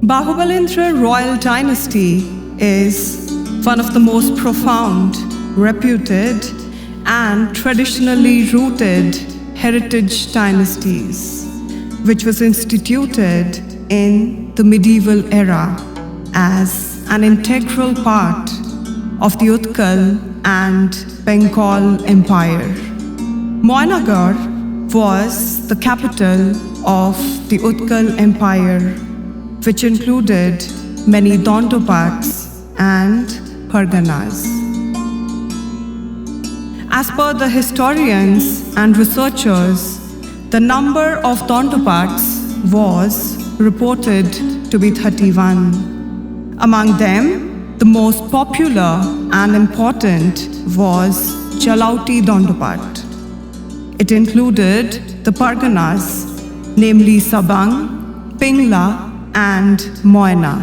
Bahubalendra royal dynasty is one of the most profound, reputed, and traditionally rooted heritage dynasties, which was instituted in the medieval era as an integral part of the Utkal and Bengal Empire. Moyna was the capital of the Utkal Empire, which included many Dandopats and Parganas. As per the historians and researchers, the number of Dandopats was reported to be 31. Among them, the most popular and important was Jalauti Dandopat. It included the Parganas, namely Sabang, Pingla, and Moyna.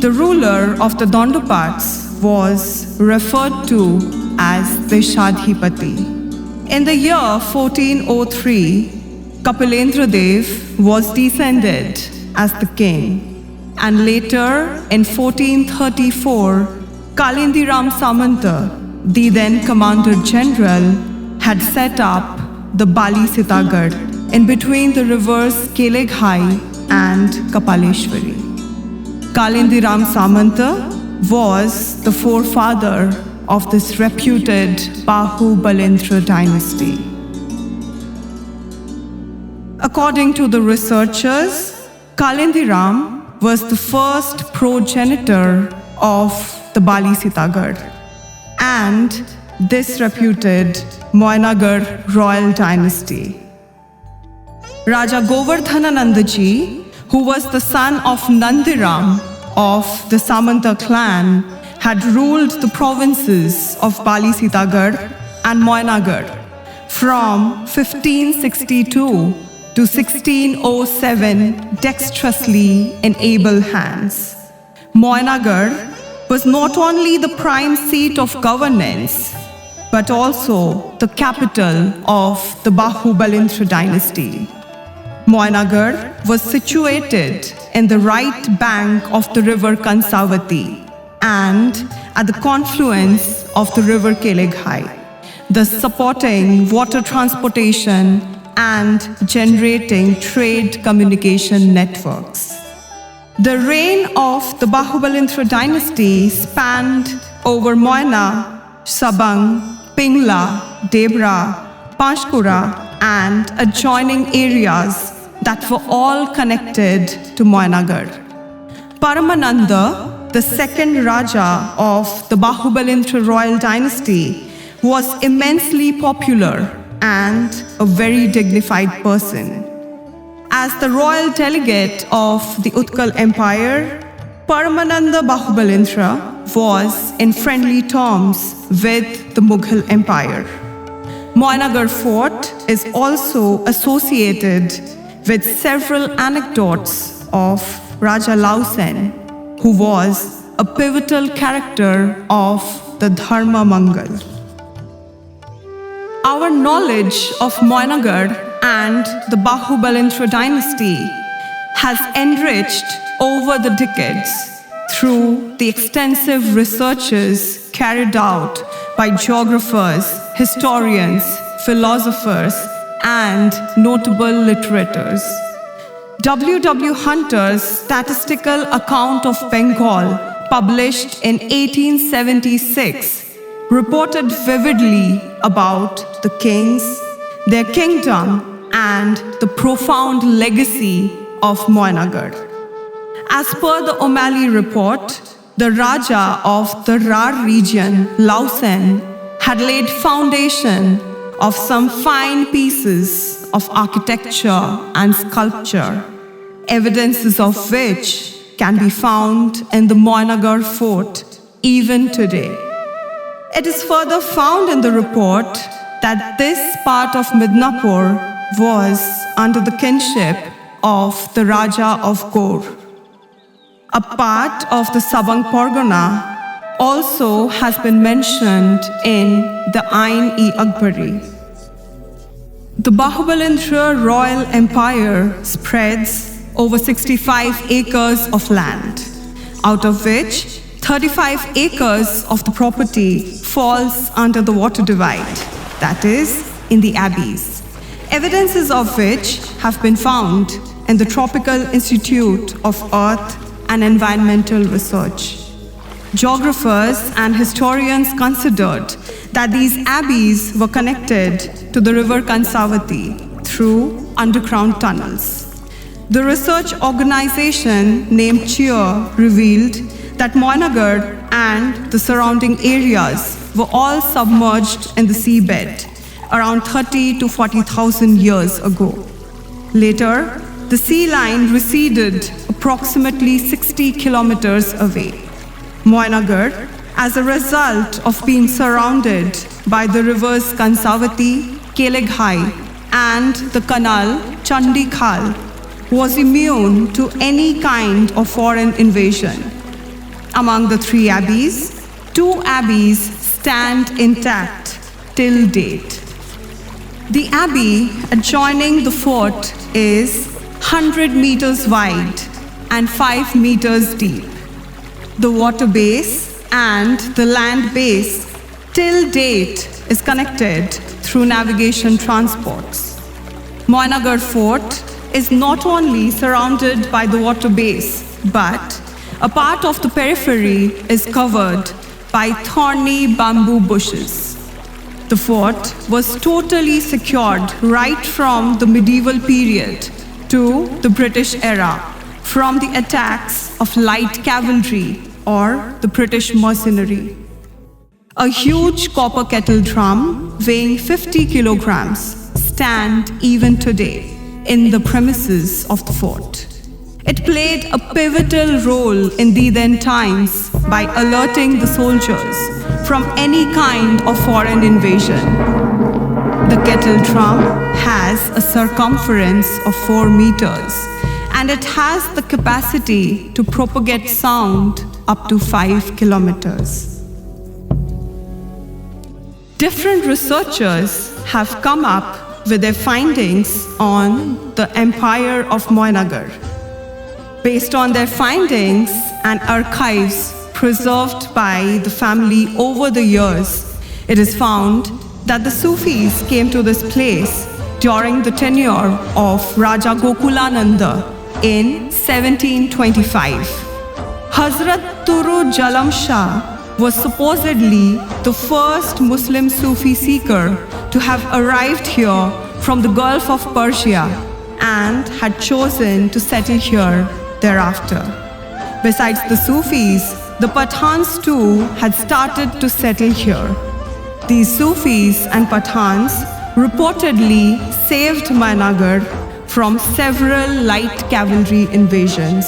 The ruler of the Dandopats was referred to as the Shadhipati. In the year 1403, Kapilendra Dev was descended as the king, and later in 1434, Kalindiram Samanta, the then Commander-General, had set up the Bali Sitagarh in between the rivers Keleghai and Kapaleshwari. Kalindiram Samanta was the forefather of this reputed Bahubalendra dynasty. According to the researchers, Kalindiram was the first progenitor of the Bali Sitagarh and this reputed Moyna royal dynasty. Raja Govardhananandaji, who was the son of Nandiram of the Samanta clan, had ruled the provinces of Bali Sitagarh and Moyna from 1562 to 1607 dexterously in able hands. Moyna was not only the prime seat of governance, but also the capital of the Bahubalendra dynasty. Moyna was situated in the right bank of the river Kansavati and at the confluence of the river Keleghai, thus supporting water transportation and generating trade communication networks. The reign of the Bahubalendra dynasty spanned over Moyna, Sabang, Pingla, Debra, Panchkura, and adjoining areas that were all connected to Moyna. Paramananda, the second Raja of the Bahubalendra royal dynasty, was immensely popular and a very dignified person. As the royal delegate of the Utkal Empire, Paramananda Bahubalendra was in friendly terms with the Mughal Empire. Moyna Fort is also associated with several anecdotes of Raja Lausen, who was a pivotal character of the Dharma Mangal. Our knowledge of Moyna and the Bahubalendra dynasty has enriched over the decades through the extensive researches carried out by geographers, historians, philosophers, and notable literators. W. Hunter's statistical account of Bengal, published in 1876, reported vividly about the kings, their kingdom, and the profound legacy of Moyna. As per the O'Malley report, the Raja of the Rar region, Lausen, had laid foundation of some fine pieces of architecture and sculpture, evidences of which can be found in the Moyna fort even today. It is further found in the report that this part of Midnapur was under the kinship of the Raja of Gaur. A part of the Sabang Pargana also has been mentioned in the Ain-e-Akbari. The Bahubalendra royal empire spreads over 65 acres of land, out of which 35 acres of the property falls under the water divide, that is, in the abbeys, evidences of which have been found in the Tropical Institute of Earth and Environmental Research. Geographers and historians considered that these abbeys were connected to the river Kansavati through underground tunnels. The research organization named CHEER revealed that Moyna and the surrounding areas were all submerged in the seabed around 30 to 40,000 years ago. Later, the sea line receded approximately 60 kilometers away. Moyna, as a result of being surrounded by the rivers Kansavati, Keleghai, and the canal Chandi Khal, was immune to any kind of foreign invasion. Among the three abbeys, two abbeys stand intact till date. The abbey adjoining the fort is 100 meters wide and 5 meters deep. The water base and the land base till date is connected through navigation transports. Moyna Fort is not only surrounded by the water base, but a part of the periphery is covered by thorny bamboo bushes. The fort was totally secured right from the medieval period to the British era from the attacks of light cavalry or the British mercenary. A huge copper kettle drum weighing 50 kilograms stand even today in the premises of the fort. It played a pivotal role in the then times by alerting the soldiers from any kind of foreign invasion. The kettle drum has a circumference of 4 meters and it has the capacity to propagate sound up to 5 kilometers. Different researchers have come up with their findings on the Empire of Moyna. Based on their findings and archives preserved by the family over the years, it is found that the Sufis came to this place during the tenure of Raja Gokulananda in 1725. Hazrat Turu Jalam Shah was supposedly the first Muslim Sufi seeker to have arrived here from the Gulf of Persia and had chosen to settle here thereafter. Besides the Sufis, the Pathans too had started to settle here. These Sufis and Pathans reportedly saved Moyna from several light cavalry invasions.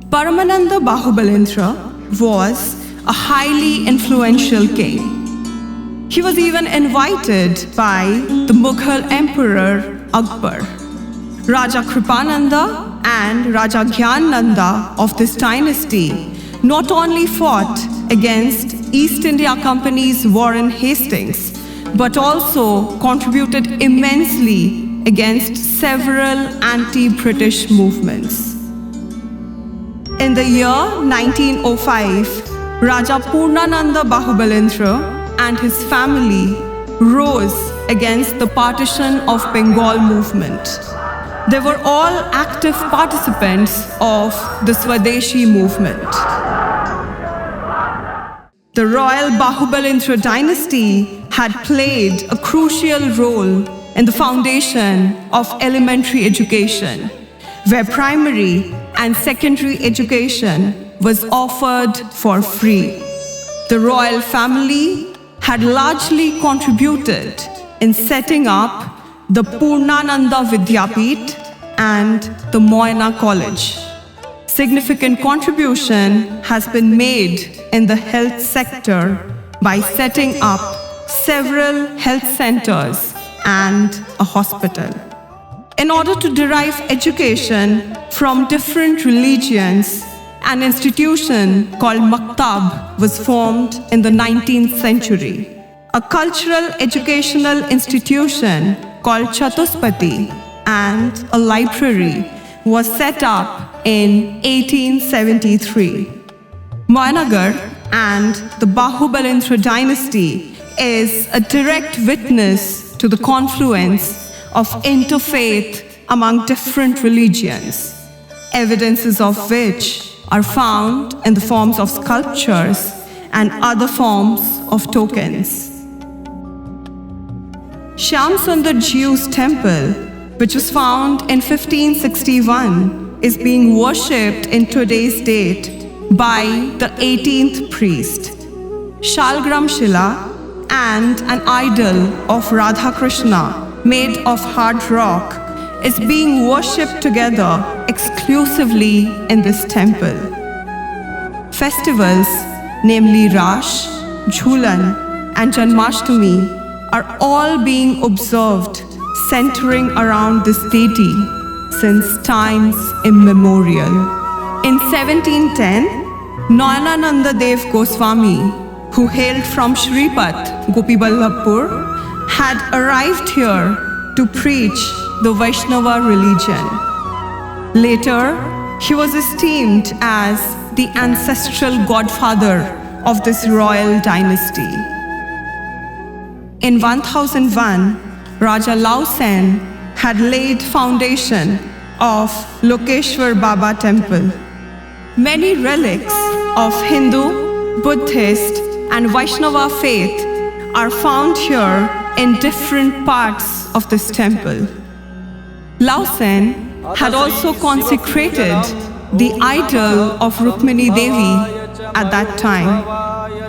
Paramananda Bahubalendra was a highly influential king. He was even invited by the Mughal Emperor Akbar. Raja Kripananda and Raja Gyananda of this dynasty not only fought against East India Company's Warren Hastings, but also contributed immensely against several anti-British movements. In the year 1905, Raja Purnananda Bahubalendra and his family rose against the partition of Bengal movement. They were all active participants of the Swadeshi movement. The royal Bahubalendra dynasty had played a crucial role in the foundation of elementary education, where primary and secondary education was offered for free. The royal family had largely contributed in setting up the Purnananda Vidyapith and the Moyna College. Significant contribution has been made in the health sector by setting up several health centers and a hospital. In order to derive education from different religions, an institution called Maktab was formed in the 19th century. A cultural educational institution called Chatuspati and a library was set up in 1873. Moynagarh and the Bahubalendra dynasty is a direct witness to the confluence of interfaith among different religions, evidences of which are found in the forms of sculptures and other forms of tokens. Shyam Sundar Jiu's temple, which was found in 1561, is being worshipped in today's date by the 18th priest. Shalgram Shila and an idol of Radha Krishna made of hard rock is being worshipped together exclusively in this temple. Festivals, namely Rash, Jhulan, and Janmashtami, are all being observed centering around this deity since times immemorial. In 1710, Nayanananda Dev Goswami, who hailed from Shripat, Gopiballabhpur, had arrived here to preach the Vaishnava religion. Later, he was esteemed as the ancestral godfather of this royal dynasty. In 1001, Raja Lao Sen had laid foundation of Lokeshwar Baba temple. Many relics of Hindu, Buddhist, and Vaishnava faith are found here in different parts of this temple. Lao Sen had also consecrated the idol of Rukmini Devi at that time.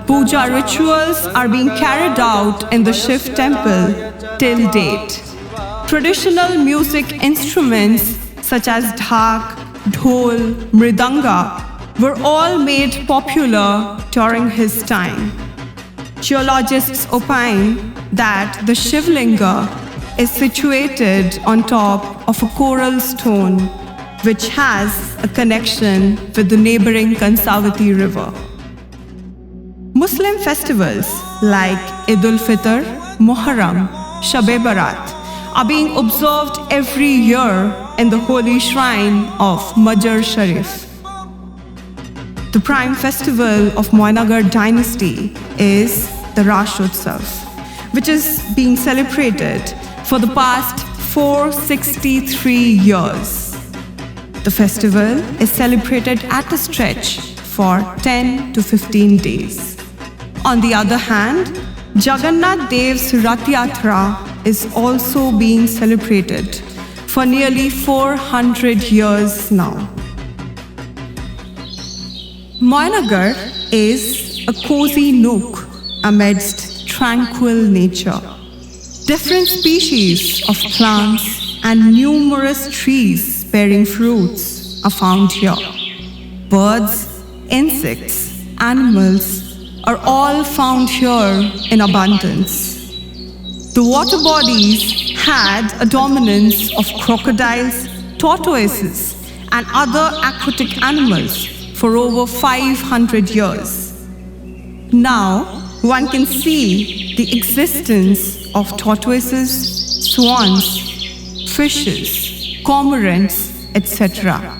Puja rituals are being carried out in the Shiv temple till date. Traditional music instruments such as dhak, dhol, mridanga were all made popular during his time. Geologists opine that the Shivlinga is situated on top of a coral stone which has a connection with the neighboring Kansavati river. Muslim festivals like Eid ul-Fitr, Muharram, Shab-e Barat are being observed every year in the holy shrine of Majar Sharif. The prime festival of Moynagarh dynasty is the Rash Utsav, which is being celebrated for the past 463 years. The festival is celebrated at a stretch for 10 to 15 days. On the other hand, Jagannath Dev's Rath Yatra is also being celebrated for nearly 400 years now. Moynagarh is a cozy nook amidst tranquil nature. Different species of plants and numerous trees bearing fruits are found here. Birds, insects, animals are all found here in abundance. The water bodies had a dominance of crocodiles, tortoises, and other aquatic animals for over 500 years. Now, one can see the existence of tortoises, swans, fishes, cormorants, etc.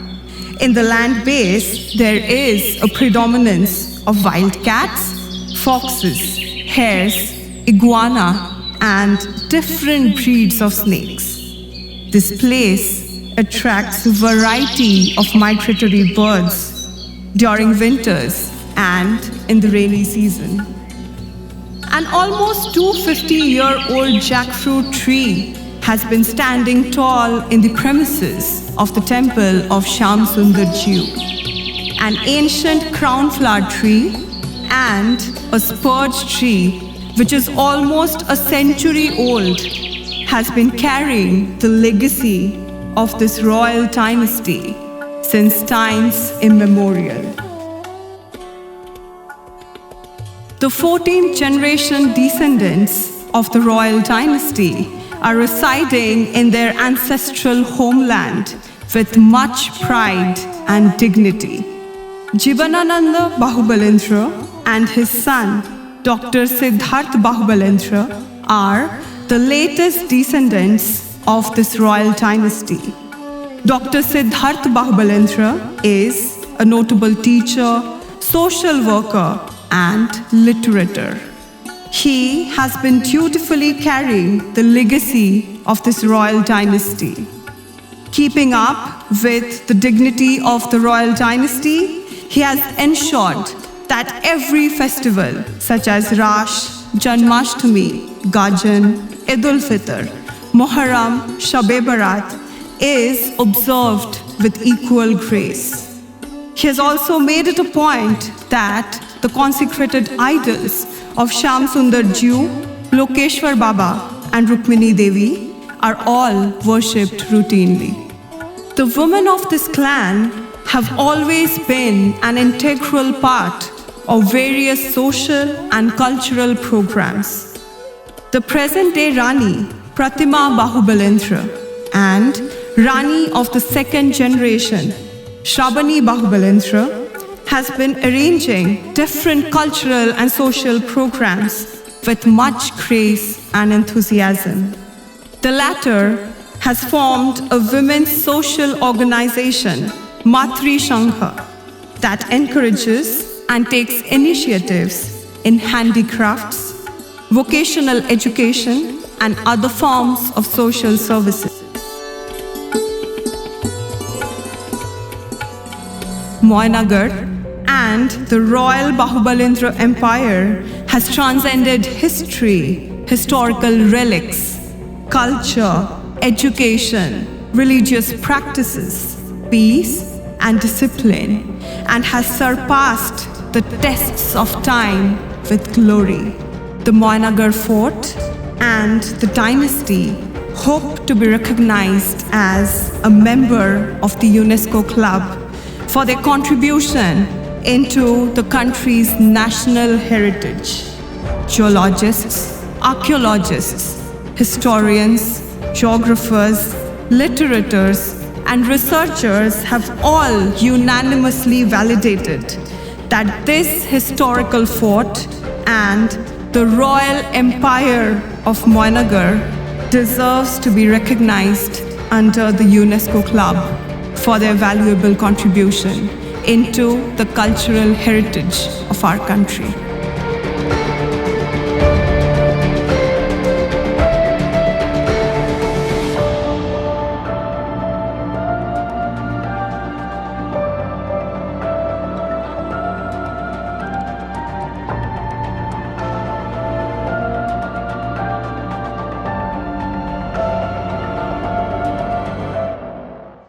In the land base, there is a predominance of wild cats, foxes, hares, iguana, and different breeds of snakes. This place attracts a variety of migratory birds during winters and in the rainy season. An almost 250-year-old jackfruit tree has been standing tall in the premises of the temple of Shyam Sundar Jiu. An ancient crownflower tree and a spurge tree, which is almost a century old, has been carrying the legacy of this royal dynasty since times immemorial. The 14th generation descendants of the royal dynasty are residing in their ancestral homeland with much pride and dignity. Jivanananda Bahubalendra and his son, Dr. Siddharth Bahubalendra, are the latest descendants of this royal dynasty. Dr. Siddharth Bahubalendra is a notable teacher, social worker, and literator. He has been dutifully carrying the legacy of this royal dynasty. Keeping up with the dignity of the royal dynasty, he has ensured that every festival such as Rash, Janmashtami, Gajan, Eid-ul-Fitr, Muharram, Shab-e-Barat is observed with equal grace. He has also made it a point that the consecrated idols of Shyam Sundar Jiu, Lokeshwar Baba, and Rukmini Devi are all worshipped routinely. The women of this clan have always been an integral part of various social and cultural programs. The present-day Rani, Pratima Bahubalendra, and Rani of the second generation, Shrabani Bahubalendra, has been arranging different cultural and social programs with much grace and enthusiasm. The latter has formed a women's social organization, Matri Shangha, that encourages and takes initiatives in handicrafts, vocational education, and other forms of social services. Moyna and the royal Bahubalendra Empire has transcended history, historical relics, culture, education, religious practices, peace, and discipline, and has surpassed the tests of time with glory. The Moyna Fort and the dynasty hope to be recognized as a member of the UNESCO Club for their contribution into the country's national heritage. Geologists, archaeologists, historians, geographers, literators, and researchers have all unanimously validated that this historical fort and the royal empire of Moyna deserves to be recognized under the UNESCO Club for their valuable contribution into the cultural heritage of our country.